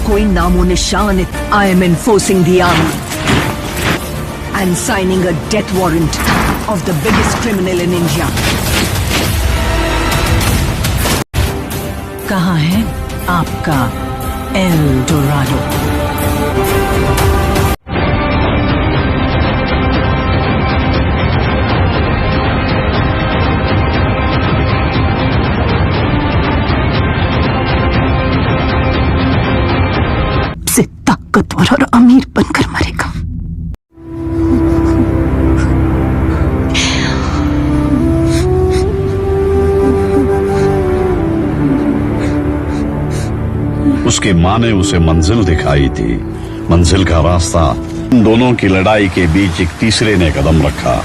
कोई नामो निशान। I am enforcing the army and signing a death warrant of the biggest criminal in India. कहाँ है आपका एल डोराडो? से ताकतवर और अमीर बनकर मरेगा। उसकी माँ ने उसे मंजिल दिखाई थी। मंजिल का रास्ता। उन दोनों की लड़ाई के बीच एक तीसरे ने कदम रखा,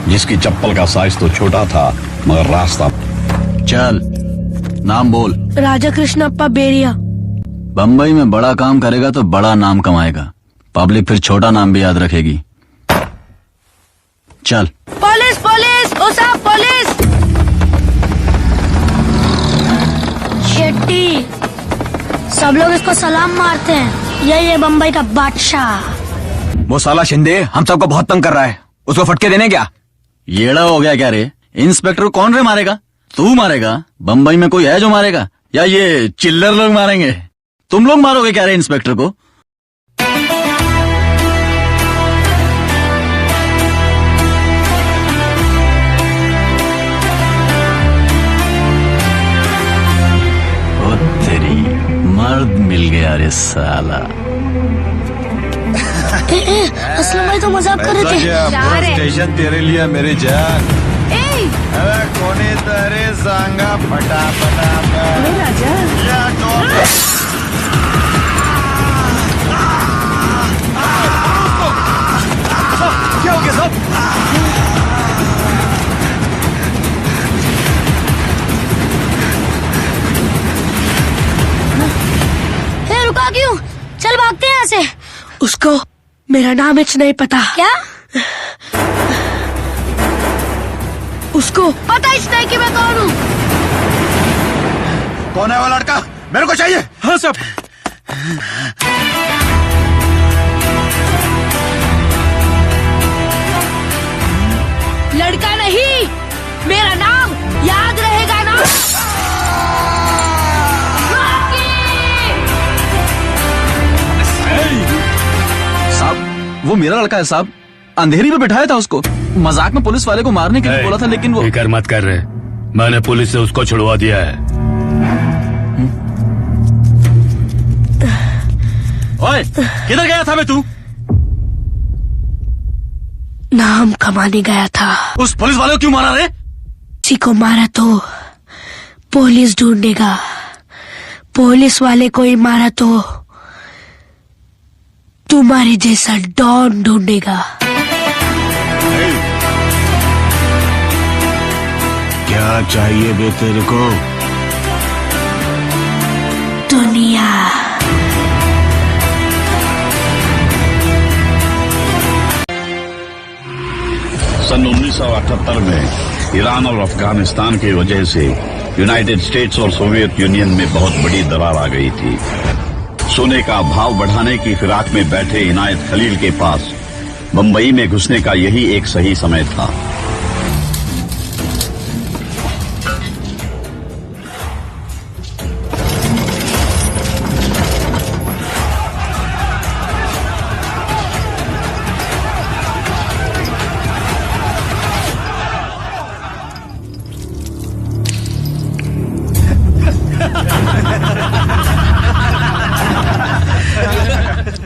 जिसकी चप्पल का साइज तो छोटा था मगर रास्ता। चल, नाम बोल। राजा कृष्णप्पा बेरिया। बम्बई में बड़ा काम करेगा तो बड़ा नाम कमाएगा। पब्लिक फिर छोटा नाम भी याद रखेगी। चल। पुलिस पुलिस, ओ साहब पुलिस। शेट्टी, सब लोग इसको सलाम मारते हैं। यही है बम्बई का बादशाह। वो साला शिंदे हम सबको बहुत तंग कर रहा है, उसको फटके देने क्या? येड़ा हो गया क्या रे? इंस्पेक्टर को कौन रे मारेगा? तू मारेगा? बम्बई में कोई है जो मारेगा? या ये चिल्लर लोग मारेंगे? तुम लोग मारोगे क्या रे इंस्पेक्टर को? ओ तेरी, मर्द मिल गया रे साला। असलम भाई तो मजाक कर रहे थे। स्टेशन तेरे लिए मेरी जान। अरे कोणी तरी सांगा फटाफट। क्या हो गया साहब? रुका क्यों? चल भागते हैं यहाँ से। उसको मेरा नाम इच नहीं पता। क्या? उसको पता इच नहीं कि मैं कौन हूँ। कौन है वो लड़का? मेरे को चाहिए। हाँ सब। लड़का नहीं, मेरा नाम याद रहेगा ना। साहब, वो मेरा लड़का है साहब। अंधेरी में बिठाया था उसको। मजाक में पुलिस वाले को मारने के लिए बोला था, लेकिन वो फिक्र मत कर रहे, मैंने पुलिस से उसको छुड़वा दिया है। ओए, किधर गया था बे तू? नाम कमाने गया था। उस पुलिस वाले को क्यों मारा रे? किसी को मारा तो पुलिस ढूंढेगा, पुलिस वाले को ही मारा तो तुम्हारे जैसा डॉन ढूंढेगा। क्या चाहिए बे तेरे को? दुनिया। सन 1978 में ईरान और अफगानिस्तान की वजह से यूनाइटेड स्टेट्स और सोवियत यूनियन में बहुत बड़ी दरार आ गई थी। सोने का भाव बढ़ाने की फिराक में बैठे इनायत खलील के पास बंबई में घुसने का यही एक सही समय था।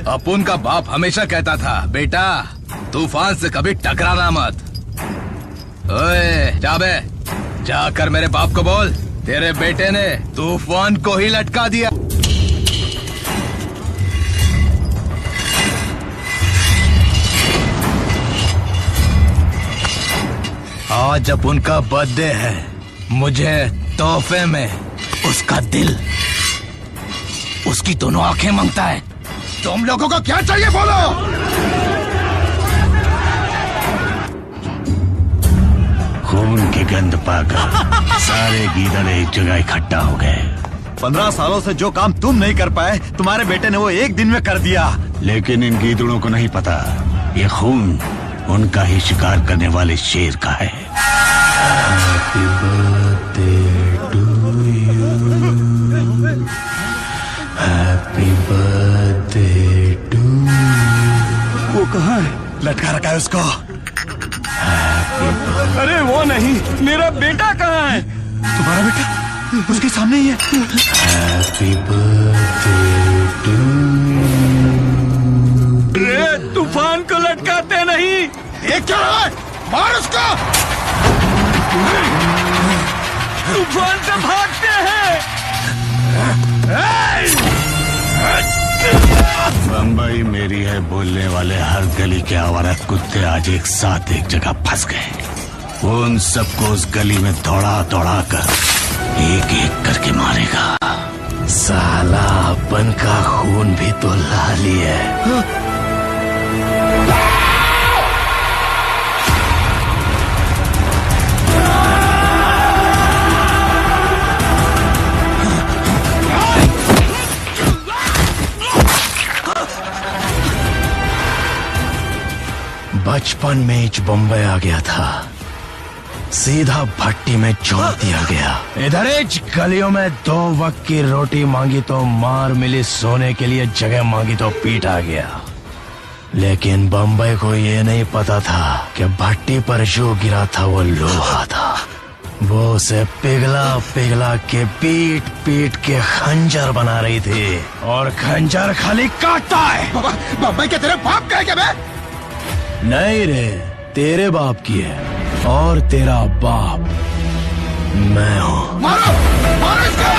अपुन का बाप हमेशा कहता था, बेटा तूफान से कभी टकराना मत। ओए जा बे, जाकर मेरे बाप को बोल तेरे बेटे ने तूफान को ही लटका दिया। आज अपुन का बर्थडे है, मुझे तोहफे में उसका दिल, उसकी दोनों आंखें मांगता है। तुम लोगों को क्या चाहिए बोलो? खून की गंध पाकर सारे गीदड़ एक जगह इकट्ठा हो गए। 15 सालों से जो काम तुम नहीं कर पाए तुम्हारे बेटे ने वो एक दिन में कर दिया। लेकिन इन गीदड़ों को नहीं पता ये खून उनका ही शिकार करने वाले शेर का है। Happy birthday to you. Happy birthday to you. वो कहाँ है? लटका रखा है उसको। अरे वो नहीं, मेरा बेटा कहाँ है? तुम्हारा बेटा उसके सामने ही है। Happy birthday to you. रे तूफान को लटकाते नहीं। ये क्या है? मार उसको। तूफान से भागते हैं। बम्बई मेरी है बोलने वाले हर गली के आवारा कुत्ते आज एक साथ एक जगह फंस गए। वो उन सबको उस गली में दौड़ा दौड़ा कर एक एक करके मारेगा। साला अपन का खून भी तो लाली है। बचपन में ही बम्बई आ गया था, सीधा भट्टी में छोड़ दिया गया। इधर गलियों में 2 वक्त की रोटी मांगी तो मार मिली, सोने के लिए जगह मांगी तो पीटा गया। लेकिन बम्बई को ये नहीं पता था कि भट्टी पर जो गिरा था वो लोहा था। वो उसे पिघला पिघला के पीट पीट के खंजर बना रही थी, और खंजर खाली काटता है। बम्बई के तेरे बाप का है क्या? मैं नहीं रे, तेरे बाप की है, और तेरा बाप मैं हूँ। मारो मारो इसको।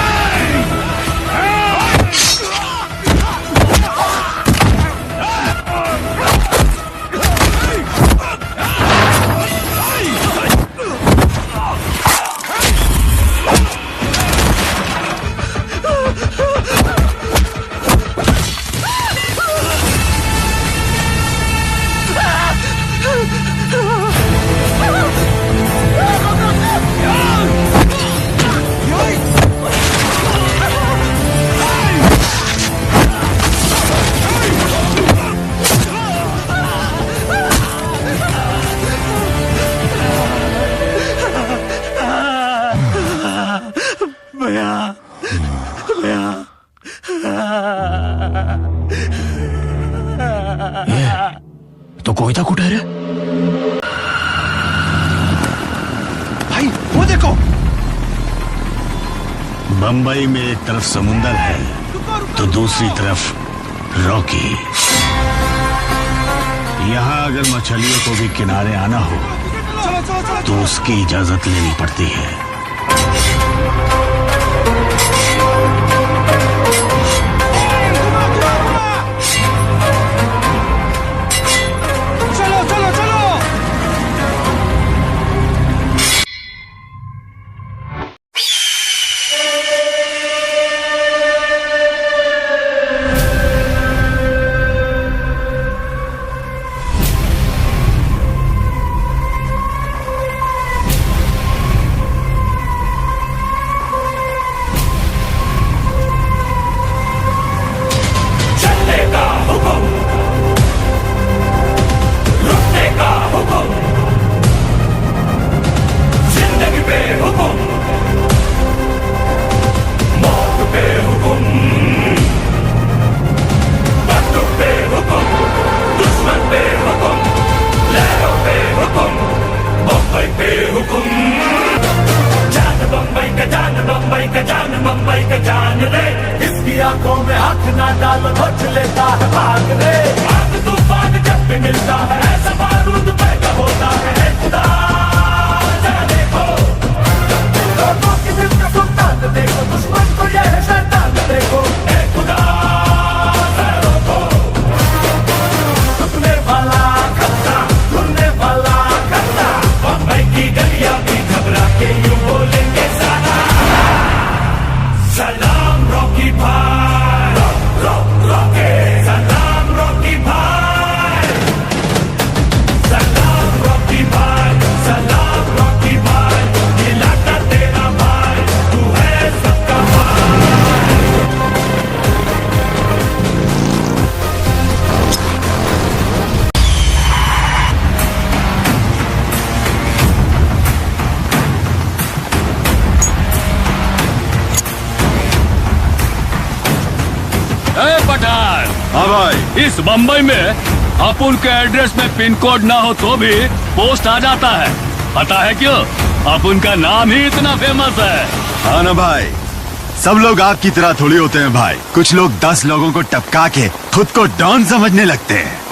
तो कोई था कुठे रे? भाई वो देखो। बम्बई में एक तरफ समुंदर है तो दूसरी तरफ रॉकी। यहाँ अगर मछलियों को भी किनारे आना हो तो उसकी इजाजत लेनी पड़ती है। बम्बई का जान रे, इसकी आंखों में हाथ ना डालो धोच लेता है भाग रे। आग तूफान जब भी मिलता है ऐसा बारूद पैदा होता है। खुदा जरा देखो, लोगों की दिल का सुल्तान देखो, दुश्मन को यह है शैतान देखो। ए खुदा जरा रोको, टूटने वाला खतरा, ढूंढने वाला खतरा। बम्बई की गलियां भी घबरा के यूं बोलेंगे सारा सलाम रॉकी भाई, रॉकी सलाम रॉकी भाई, सलाम रॉकी भाई, सलाम पठान, हाँ भाई। इस बम्बई में अपुन के एड्रेस में पिन कोड ना हो तो भी पोस्ट आ जाता है। पता है क्यों? अपुन का नाम ही इतना फेमस है। हाँ ना भाई, सब लोग आपकी तरह थोड़ी होते हैं भाई। कुछ लोग 10 लोगों को टपका के खुद को डॉन समझने लगते हैं।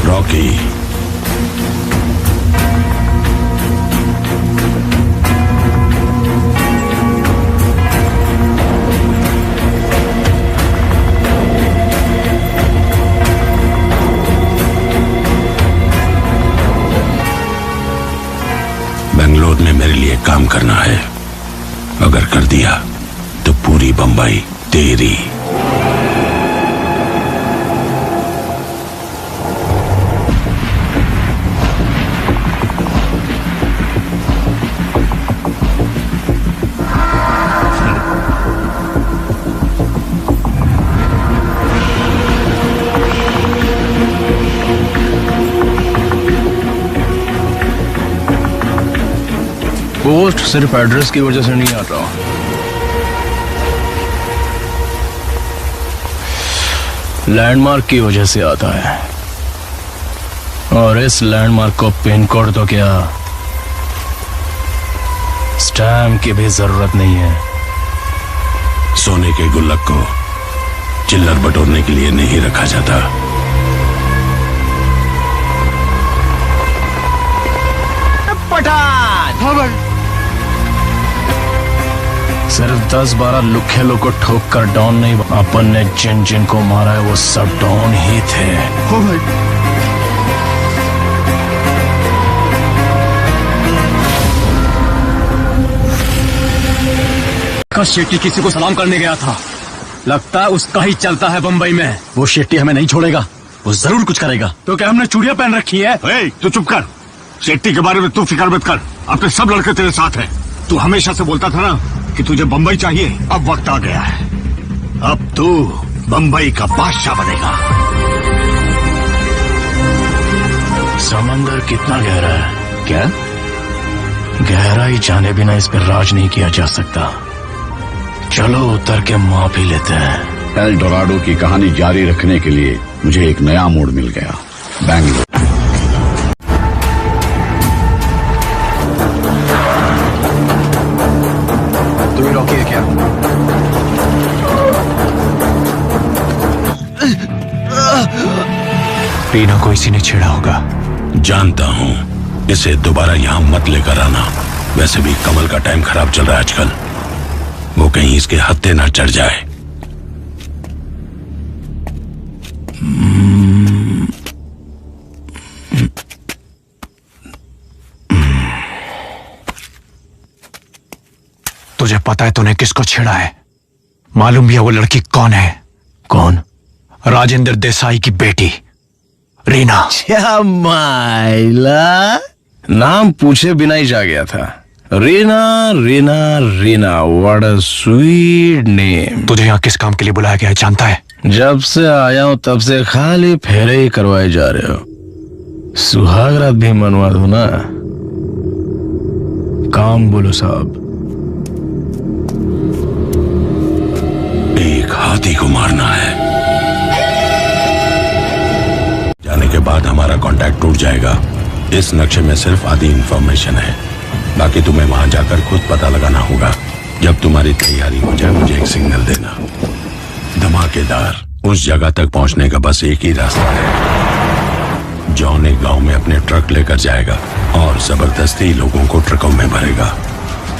रॉकी, बेंगलोर में मेरे लिए काम करना है। अगर कर दिया तो पूरी बंबई तेरी। पोस्ट सिर्फ एड्रेस की वजह से नहीं आता, लैंडमार्क की वजह से आता है। और इस लैंडमार्क को पिन कोड तो क्या, स्टैम्प की भी जरूरत नहीं है। सोने के गुल्लक को चिल्लर बटोरने के लिए नहीं रखा जाता। पठान। हाँ भाई। सिर्फ 10-12 लुखे लोग को ठोक कर डॉन नहीं, अपन ने जिन जिन को मारा है वो सब डॉन ही थे। हाँ भाई। का शेट्टी किसी को सलाम करने गया था, लगता है उसका ही चलता है बंबई में। वो शेट्टी हमें नहीं छोड़ेगा, वो जरूर कुछ करेगा। तो क्या हमने चूड़ियां पहन रखी है? तू चुप कर। शेट्टी के बारे में तू फिक्र मत कर, अपने सब लड़के तेरे साथ हैं। तू हमेशा से बोलता था ना कि तुझे बंबई चाहिए, अब वक्त आ गया है। अब तू बंबई का बादशाह बनेगा। समंदर कितना गहरा है? क्या गहराई जाने बिना इस पर राज नहीं किया जा सकता। चलो उतर के माप ही लेते हैं। एल डोराडो की कहानी जारी रखने के लिए मुझे एक नया मोड़ मिल गया, बैंगलोर। तुम्हें रॉकी है क्या? रीना को इसी ने छेड़ा होगा। जानता हूँ, इसे दोबारा यहाँ मत लेकर आना। वैसे भी कमल का टाइम खराब चल रहा है आजकल, वो कहीं इसके हत्थे ना चढ़ जाए। तुझे पता है तूने किसको छेड़ा है? मालूम भी है वो लड़की कौन है? कौन? राजेंद्र देसाई की बेटी रीना। क्या माइला, नाम पूछे बिना ही जा गया था। Reena Reena Reena, what a sweet name. तुझे यहाँ किस काम के लिए बुलाया गया है जानता है? जब से आया हूं तब से खाली फेरे ही करवाए जा रहे हो। सुहागरात भी मनवा दो ना। काम बोलो साहब। एक हाथी को मारना है, जाने के बाद हमारा कांटेक्ट टूट जाएगा। इस नक्शे में सिर्फ आधी इंफॉर्मेशन है, बाकी तुम्हें वहां जाकर खुद पता लगाना होगा। जब तुम्हारी तैयारी हो जाए मुझे एक सिग्नल देना। धमाकेदार। उस जगह तक पहुंचने का बस एक ही रास्ता है। जॉन एक गांव में अपने ट्रक लेकर जाएगा और जबरदस्ती लोगों को ट्रकों में भरेगा।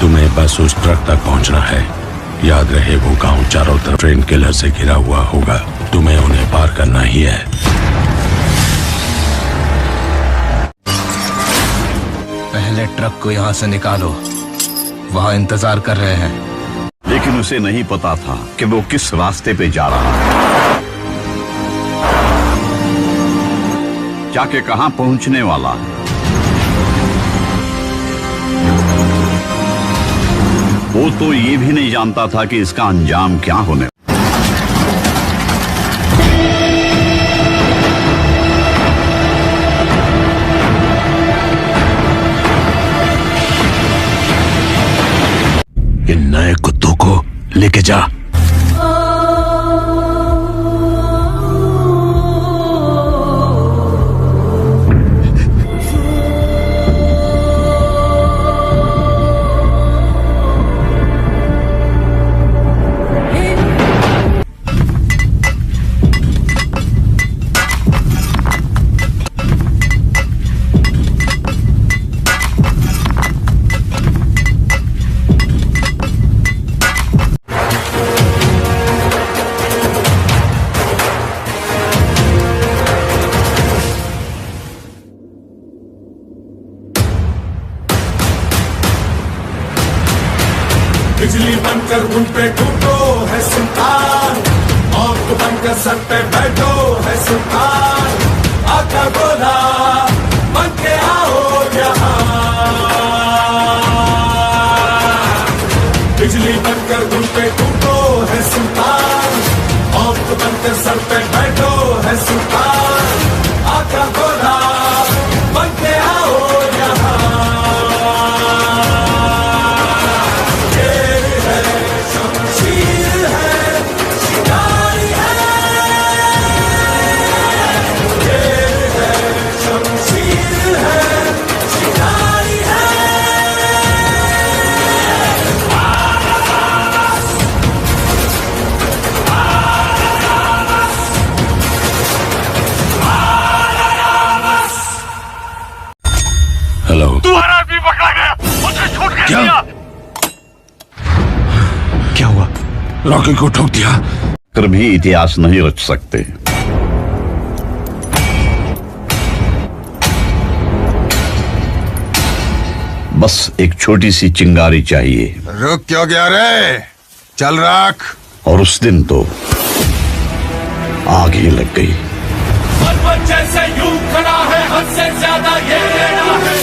तुम्हें बस उस ट्रक तक पहुंचना है। याद रहे वो गांव चारों तरफ ट्रेन किलर से घिरा हुआ होगा, तुम्हें उन्हें पार करना ही है। पहले ट्रक को यहाँ से निकालो, वहाँ इंतजार कर रहे हैं। लेकिन उसे नहीं पता था कि वो किस रास्ते पे जा रहा है, जाके कहां पहुंचने वाला है। वो तो ये भी नहीं जानता था कि इसका अंजाम क्या होने। इन नए कुत्तों को लेके जा। बिजली बनकर उन पे टूटो है सुल्तान, मौत बनकर सर पे बैठो है सुल्तान। आका बोला बन के आओ यहाँ, बिजली बनकर उन पे टूटो है सुल्तान, मौत बनकर सर पे बैठो है सुल्तान। आका बोला बन के आओ यहाँ। हेलो। तुम्हारा आदमी पकड़ा गया, उसे छूट के क्या? दिया। क्या हुआ? रॉकी को ठोक दिया। कर भी इतिहास नहीं रच सकते। बस एक छोटी सी चिंगारी चाहिए। रुक क्यों गया रे? चल रख। और उस दिन तो आग ही लग गई। पर्वत जैसे यूं खड़ा है, हद से ज्यादा ये लेना है।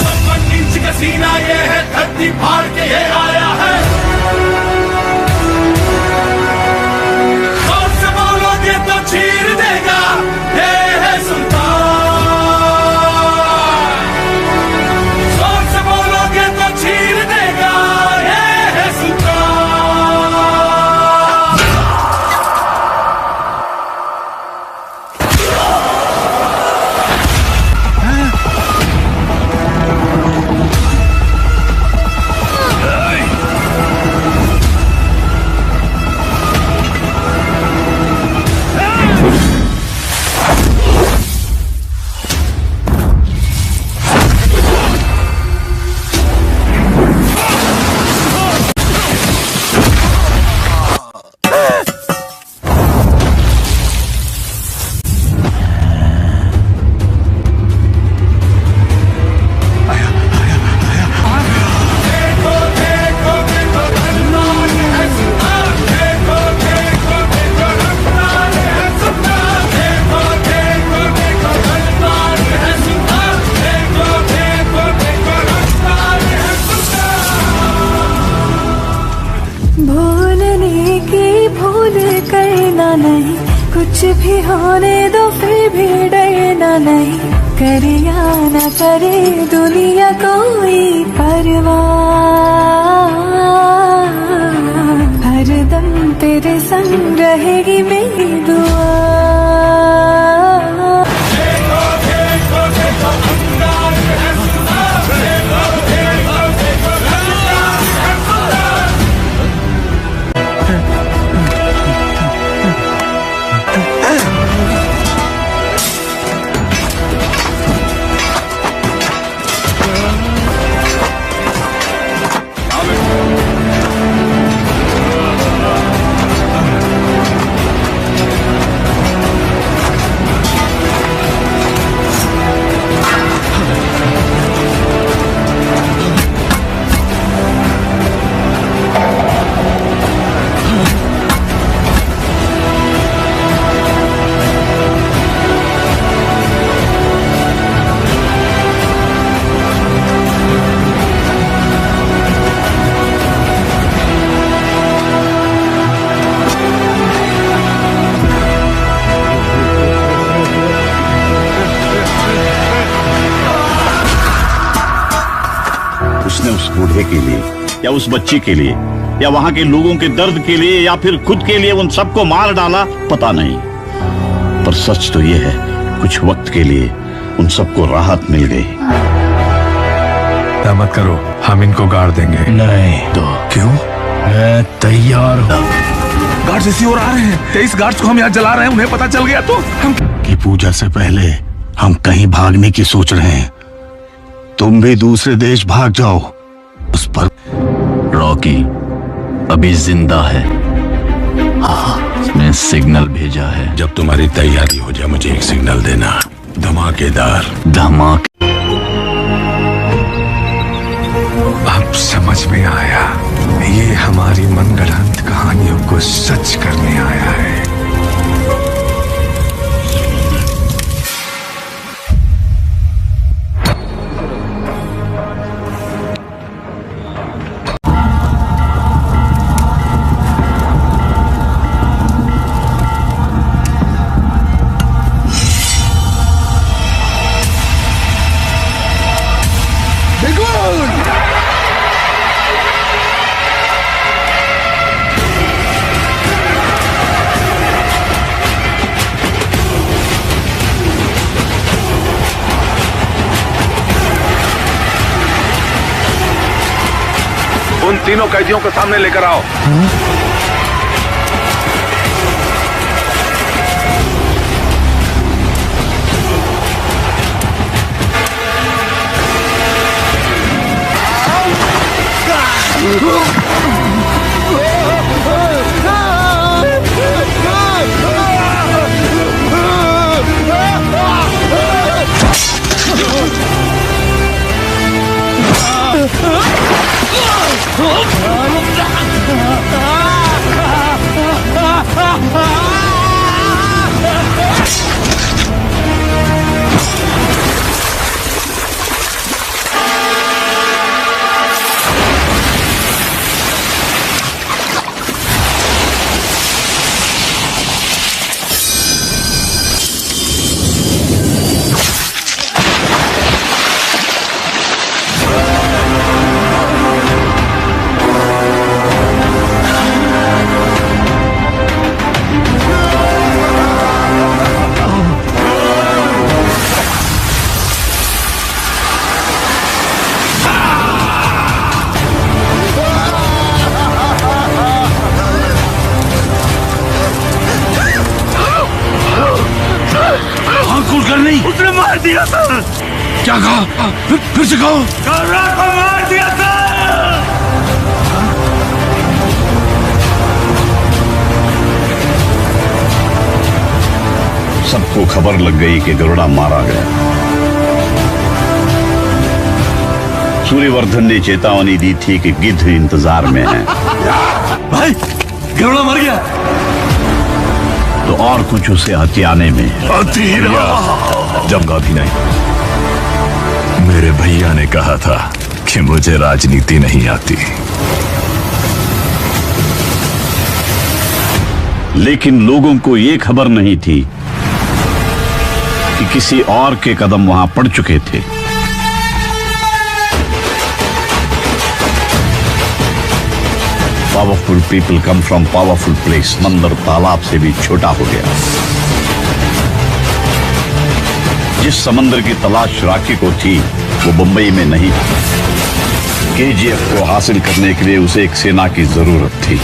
56 इंच का सीना ये है, धरती फाड़ के ये आया है। जोर से बोलोगे तो चीर देगा, ये है सुल्तान। जोर से बोलोगे तो चीर देगा, ये है सुल्तान। भूलने की भूल करना नहीं, कुछ भी होने दो फिर भी डरना नहीं। करे या न करे दुनिया कोई परवाह, हरदम तेरे संग रहेगी मेरी दुआ। उसने उस बूढ़े के लिए या उस बच्ची के लिए या वहां के लोगों के दर्द के लिए या फिर खुद के लिए उन सबको मार डाला, पता नहीं। पर सच तो ये है, कुछ वक्त के लिए उन सबको राहत मिल गई। मत करो, हम इनको गाड़ देंगे। नहीं तो क्यों? मैं तैयार हूँ। गार्ड्स इसी ओर आ रहे हैं। 23 गार्ड्स को हम यहाँ जला रहे हैं, उन्हें पता चल गया तो हम की पूजा से पहले हम कहीं भागने की सोच रहे हैं। तुम भी दूसरे देश भाग जाओ। उस पर रॉकी अभी जिंदा है। उसने सिग्नल भेजा है। जब तुम्हारी तैयारी हो जाए मुझे एक सिग्नल देना, धमाकेदार। धमाके अब समझ में आया, ये हमारी मनगढ़ंत कहानियों को सच करने आया है। उन तीनों कैदियों को सामने लेकर आओ। उसने मार दिया था। क्या कहा? फिर से कहो। कर्रा को मार दिया था। सबको खबर लग गई कि गरुड़ा मारा गया। सूर्यवर्धन ने चेतावनी दी थी कि गिद्ध इंतजार में है। भाई गरुड़ा मर गया तो और कुछ उसे हथियाने में। जमगा भी नहीं। मेरे भैया ने कहा था कि मुझे राजनीति नहीं आती। लेकिन लोगों को ये खबर नहीं थी कि किसी और के कदम वहां पड़ चुके थे। Powerful people come from powerful place. मंदिर तालाब से भी छोटा हो गया। जिस समंदर की तलाश राखी को थी वो बंबई में नहीं थी। केजीएफ को हासिल करने के लिए उसे एक सेना की जरूरत थी।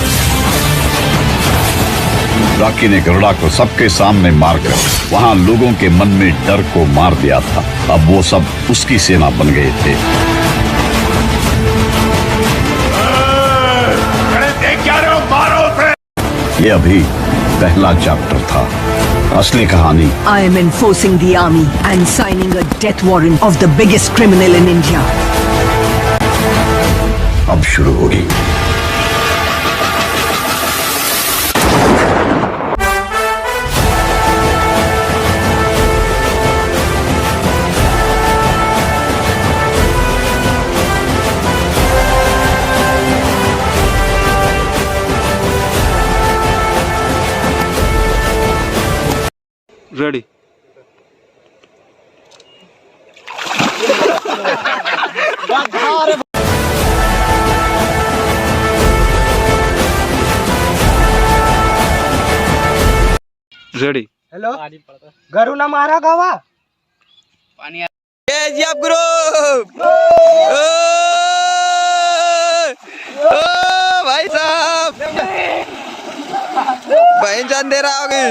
राखी ने गरुड़ा को सबके सामने मारकर वहां लोगों के मन में डर को मार दिया था। अब वो सब उसकी सेना बन गए थे। ये अभी पहला चैप्टर था। असली कहानी I am enforcing the army and signing a death warrant of the biggest criminal in India. अब शुरू होगी। रेडी। रेडी हेलो घरू ना मारा गावा भाई साहब भाई जान दे रहा होगी